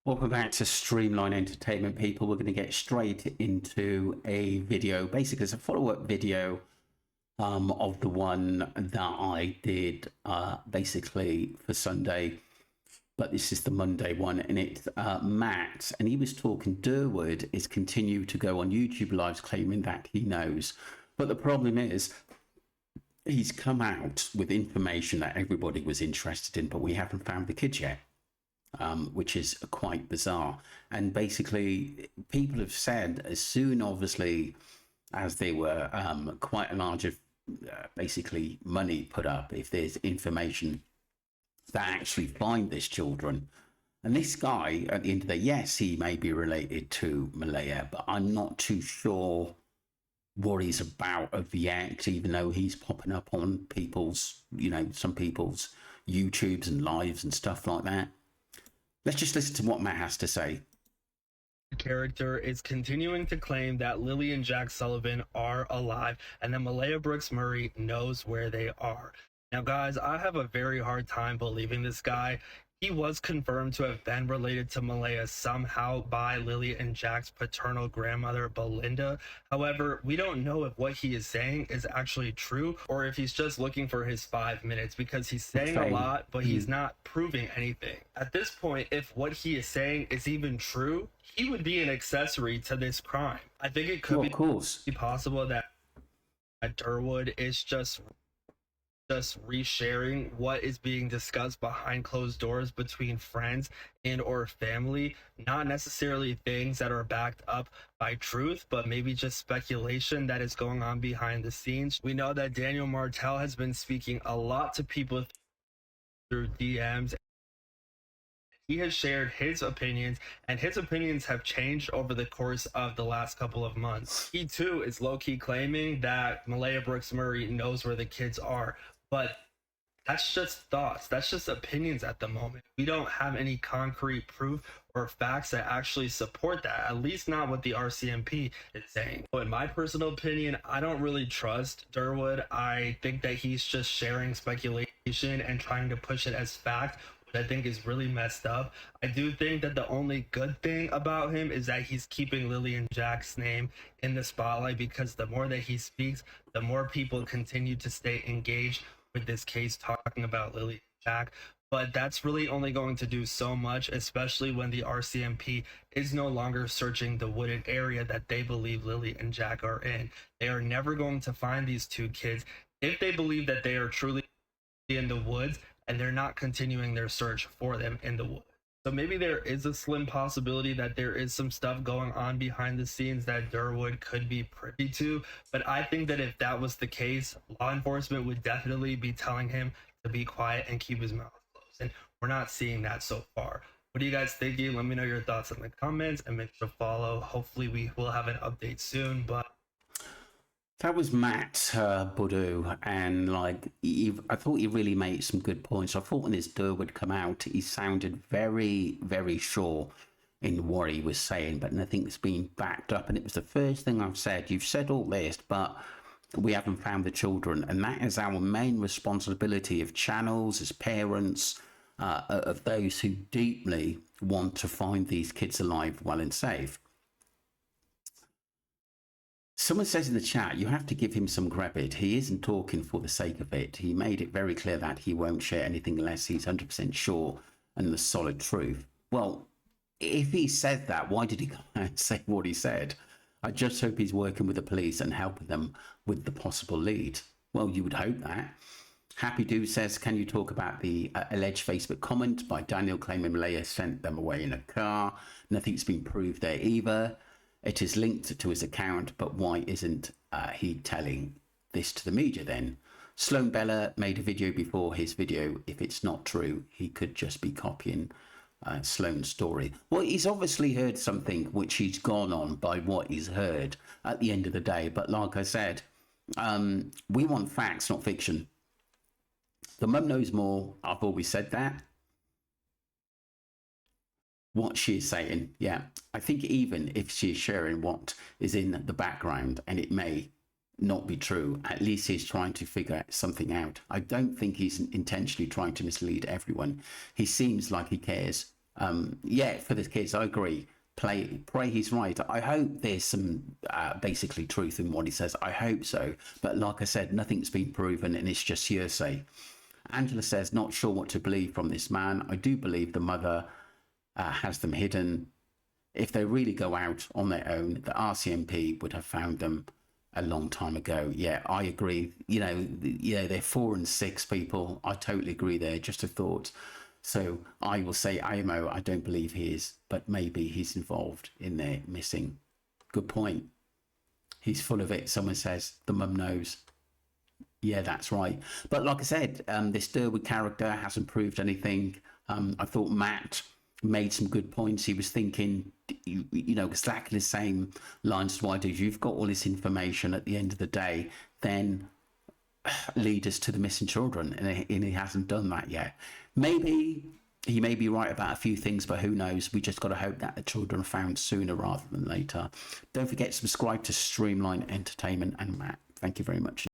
Welcome back to Streamline Entertainment, people. We're going to get straight into a video. Basically, it's a follow-up video of the one that I did basically for Sunday, but this is the Monday one, and it's Matt, and he was talking. Derwood is continue to go on YouTube lives claiming that he knows, but the problem is he's come out with information that everybody was interested in, but we haven't found the kids yet. Which is quite bizarre. And basically, people have said as soon, obviously, as they were quite a large of basically money put up, if there's information that actually find these children. And this guy, at the end of the day, yes, he may be related to Malaya, but I'm not too sure what he's about of yet, even though he's popping up on people's, some people's YouTubes and lives and stuff like that. Let's just listen to what Matt has to say. Character is continuing to claim that Lily and Jack Sullivan are alive and that Malaya Brooks Murray knows where they are. Now, guys, I have a very hard time believing this guy. He was confirmed to have been related to Malaya somehow by Lily and Jack's paternal grandmother, Belinda. However, we don't know if what he is saying is actually true or if he's just looking for his 5 minutes, because he's saying a lot, but he's not proving anything. At this point, if what he is saying is even true, he would be an accessory to this crime. I think it could be possible that Derwood is just resharing what is being discussed behind closed doors between friends and or family, not necessarily things that are backed up by truth, but maybe just speculation that is going on behind the scenes. We know that Daniel Martell has been speaking a lot to people through DMs. He has shared his opinions, and his opinions have changed over the course of the last couple of months. He too is low-key claiming that Malaya Brooks Murray knows where the kids are, but that's just thoughts. That's just opinions at the moment. We don't have any concrete proof or facts that actually support that, at least not what the RCMP is saying. But in my personal opinion, I don't really trust Derwood. I think that he's just sharing speculation and trying to push it as fact, I think is really messed up. I do think that the only good thing about him is that he's keeping Lily and Jack's name in the spotlight, because the more that he speaks, the more people continue to stay engaged with this case talking about Lily and Jack. But that's really only going to do so much, especially when the RCMP is no longer searching the wooded area that they believe Lily and Jack are in. They are never going to find these two kids if they believe that they are truly in the woods, and they're not continuing their search for them in the woods. So maybe there is a slim possibility that there is some stuff going on behind the scenes that Derwood could be privy to. But I think that if that was the case, law enforcement would definitely be telling him to be quiet and keep his mouth closed. And we're not seeing that so far. What are you guys thinking? Let me know your thoughts in the comments, and make sure to follow. Hopefully we will have an update soon. But that was Matt Boudou, and I thought he really made some good points. I thought when his Derwood come out, he sounded very, very sure in what he was saying, but nothing's been backed up. And it was the first thing I've said. You've said all this, but we haven't found the children, and that is our main responsibility of channels, as parents, of those who deeply want to find these kids alive, well and safe. Someone says in the chat, you have to give him some credit. He isn't talking for the sake of it. He made it very clear that he won't share anything unless he's 100% sure and the solid truth. Well, if he said that, why did he say what he said? I just hope he's working with the police and helping them with the possible lead. Well, you would hope that. Happy Dude says, can you talk about the alleged Facebook comment by Daniel claiming Malaya sent them away in a car? Nothing's been proved there either. It is linked to his account, but why isn't he telling this to the media then? Sloan Bella made a video before his video. If it's not true, he could just be copying Sloan's story. Well, he's obviously heard something which he's gone on by what he's heard at the end of the day. But like I said, we want facts, not fiction. The mum knows more. I've always said that. What she's saying, yeah. I think even if she's sharing what is in the background, and it may not be true, at least he's trying to figure something out. I don't think he's intentionally trying to mislead everyone. He seems like he cares Yeah, for the kids, I agree. Pray he's right. I hope there's some basically truth in what he says. I hope so. But like I said, nothing's been proven and it's just hearsay. Angela says, not sure what to believe from this man. I do believe the mother has them hidden. If they really go out on their own, the RCMP would have found them a long time ago. Yeah, I agree. They're 4 and 6 people. I totally agree there. Just a thought. So I will say IMO, I don't believe he is, but maybe he's involved in their missing. Good point. He's full of it. Someone says the mum knows. Yeah, that's right. But like I said, this Derwood character hasn't proved anything. I thought Matt made some good points. He was thinking, exactly the same lines to I do. You've got all this information at the end of the day, then lead us to the missing children, and he hasn't done that yet. Maybe he may be right about a few things, but who knows? We just got to hope that the children are found sooner rather than later. Don't forget to subscribe to Streamline Entertainment and Matt. Thank you very much.